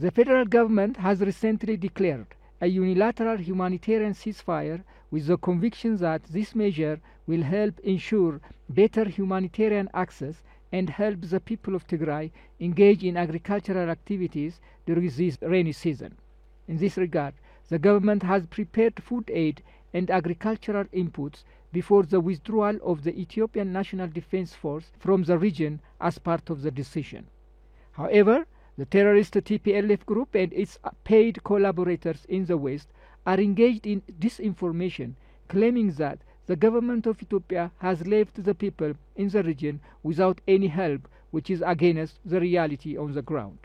The federal government has recently declared a unilateral humanitarian ceasefire with the conviction that this measure will help ensure better humanitarian access and help the people of Tigray engage in agricultural activities during this rainy season. In this regard, the government has prepared food aid and agricultural inputs before the withdrawal of the Ethiopian National Defense Force from the region as part of the decision. However, the terrorist TPLF group and its paid collaborators in the West are engaged in disinformation, claiming that the government of Ethiopia has left the people in the region without any help, which is against the reality on the ground.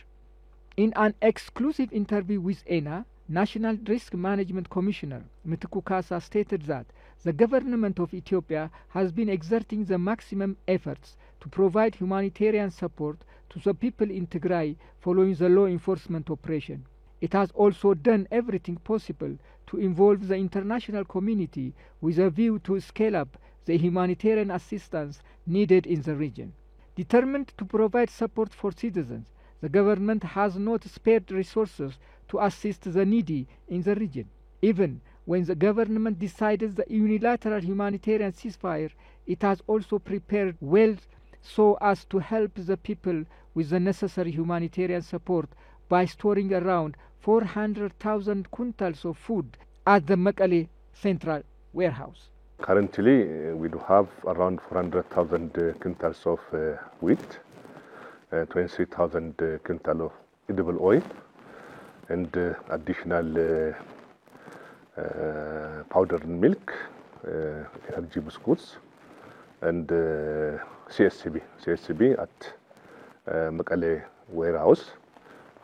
In an exclusive interview with ENA, National Risk Management Commissioner Mitiku Kasa stated that the government of Ethiopia has been exerting the maximum efforts to provide humanitarian support to the people in Tigray following the law enforcement operation. It has also done everything possible to involve the international community with a view to scale up the humanitarian assistance needed in the region. Determined to provide support for citizens, the government has not spared resources to assist the needy in the region. Even when the government decided the unilateral humanitarian ceasefire, it has also prepared well so as to help the people with the necessary humanitarian support by storing around 400,000 quintals of food at the Mekelle Central Warehouse. Currently, we do have around 400,000 quintals of wheat, 23,000 quintals of edible oil, and additional powdered milk, energy biscuits, and CSCB at Mekelle Warehouse.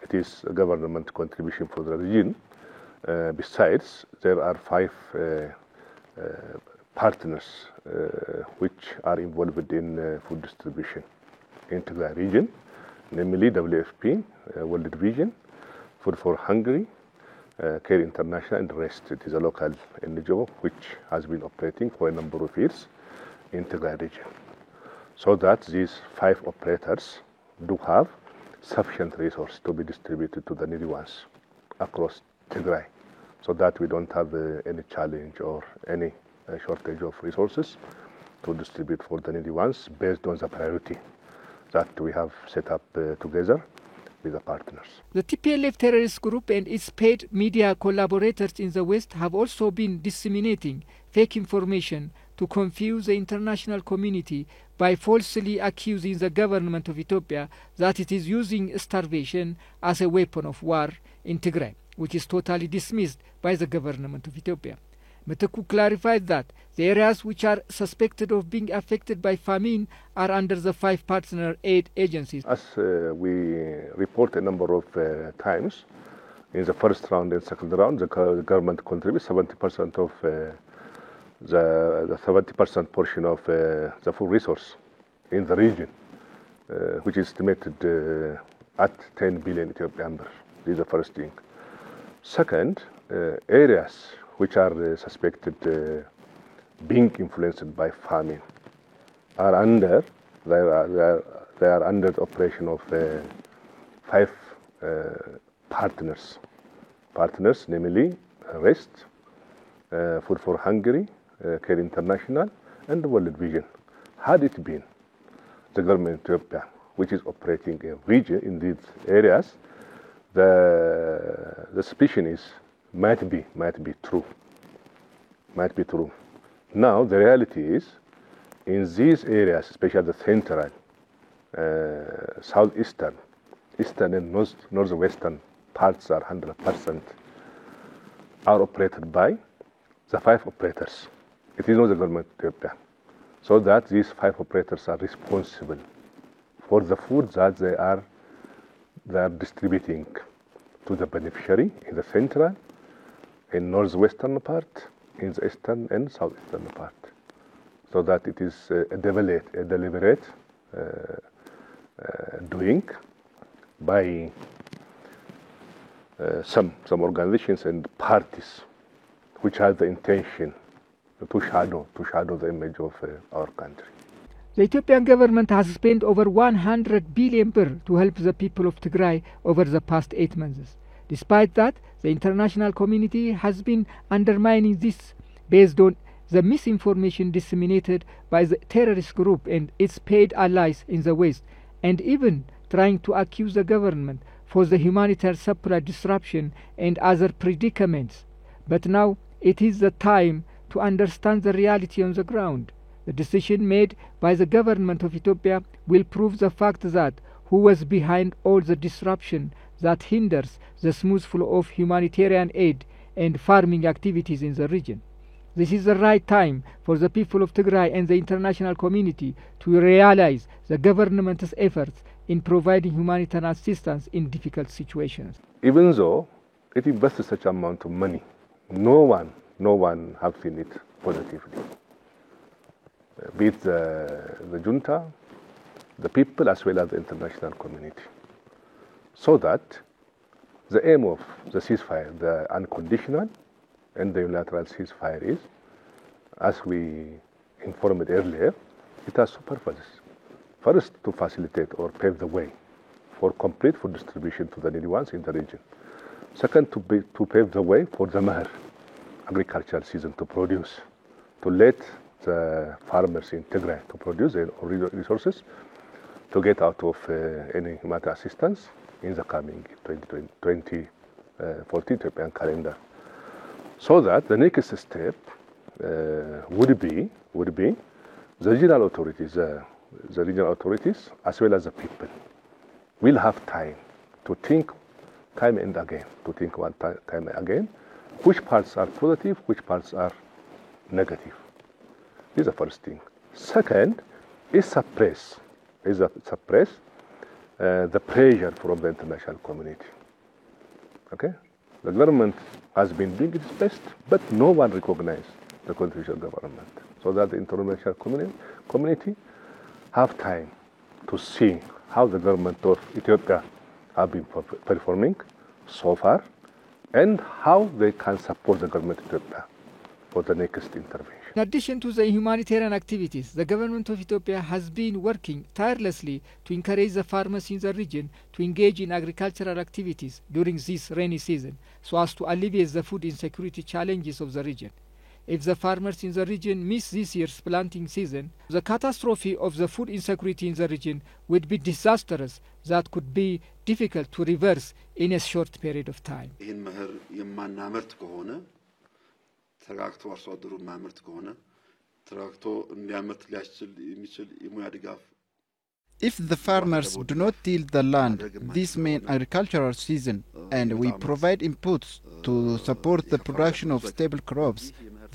It is a government contribution for the region. Besides, there are 5 partners which are involved in food distribution in Tigray region, namely WFP, World Vision, Food for Hungry, Care International, and the rest. It is a local NGO which has been operating for a number of years in Tigray region. So that these 5 operators do have sufficient resource to be distributed to the needy ones across Tigray, so that we don't have any challenge or any shortage of resources to distribute for the needy ones based on the priority that we have set up together with the partners. The TPLF terrorist group and its paid media collaborators in the West have also been disseminating fake information to confuse the international community by falsely accusing the government of Ethiopia that it is using starvation as a weapon of war in Tigray, which is totally dismissed by the government of Ethiopia. Mitiku clarified that the areas which are suspected of being affected by famine are under the 5 partner aid agencies. As we report a number of times, in the first round and second round, the government contributes 70% of the 70% portion of the food resource in the region, which is estimated at 10 billion Ethiopian birr. This is the first thing. Second, areas which are suspected being influenced by famine are under they are under the operation of 5 partners, namely REST, Food for Hungry, Care International, and World Vision. Had it been the government of Ethiopia which is operating a region in these areas, the suspicion is might be true. Now the reality is, in these areas, especially the central, southeastern, eastern, and northwestern parts are 100% are operated by the 5 operators. It is not the government of Ethiopia. So that these 5 operators are responsible for the food that they are distributing to the beneficiary in the central, in northwestern part, in the eastern and southeastern part, so that it is a deliberate doing by some organizations and parties which have the intention to shadow the image of our country. The Ethiopian government has spent over 100 billion birr to help the people of Tigray over the past 8 months. Despite that, the international community has been undermining this based on the misinformation disseminated by the terrorist group and its paid allies in the West, and even trying to accuse the government for the humanitarian supply disruption and other predicaments. But now it is the time to understand the reality on the ground. The decision made by the government of Ethiopia will prove the fact that who was behind all the disruption that hinders the smooth flow of humanitarian aid and farming activities in the region. This is the right time for the people of Tigray and the international community to realize the government's efforts in providing humanitarian assistance in difficult situations. Even though it invests such amount of money, no one has seen it positively. Be it the junta, the people, as well as the international community. So that the aim of the ceasefire, the unconditional and the unilateral ceasefire is, as we informed earlier, it has two purposes. First, to facilitate or pave the way for complete food distribution to the needy ones in the region. Second, to pave the way for the Meher agricultural season to produce, to let the farmers in Tigray to produce their resources to get out of any humanitarian assistance in the coming 2014 Ethiopian calendar. So that the next step would be the regional authorities, as well as the people, will have time to think time and again, which parts are positive, which parts are negative. This is the first thing. Second is suppress the pressure from the international community. Okay, the government has been doing its best, but no one recognizes the contribution of the government, so that the international community have time to see how the government of Ethiopia have been performing so far, and how they can support the government of Ethiopia for the next intervention. In addition to the humanitarian activities, the government of Ethiopia has been working tirelessly to encourage the farmers in the region to engage in agricultural activities during this rainy season, so as to alleviate the food insecurity challenges of the region. If the farmers in the region miss this year's planting season, the catastrophe of the food insecurity in the region would be disastrous that could be difficult to reverse in a short period of time. ተረጋግቶ አርሶ አደሩ ማምርት ከሆነ ተረጋግቶ እንዲያመርት ሊያስችል የሚችል የሙያ ድጋፍ If the farmers do not till the land this main agricultural season and we provide inputs to support the production of stable crops,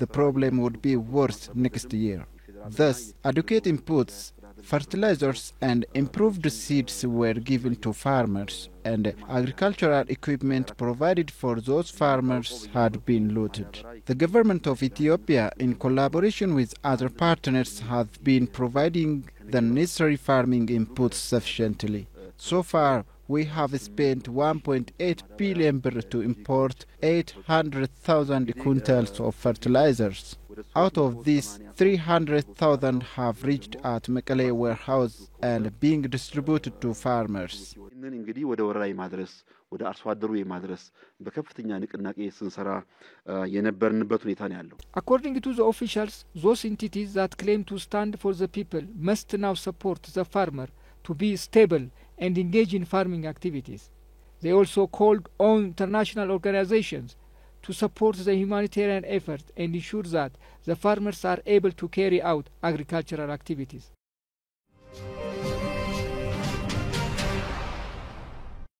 the problem would be worse next year. Thus, adequate inputs, fertilizers and improved seeds were given to farmers, and agricultural equipment provided for those farmers had been looted. The government of Ethiopia, in collaboration with other partners, has been providing the necessary farming inputs sufficiently. So far, we have spent 1.8 billion birr to import 800,000 quintals of fertilizers. Out of this, 300,000 have reached at Mekelle warehouse and being distributed to farmers. According to the officials, those entities that claim to stand for the people must now support the farmer to be stable and engage in farming activities. They also called on international organizations to support the humanitarian effort and ensure that the farmers are able to carry out agricultural activities.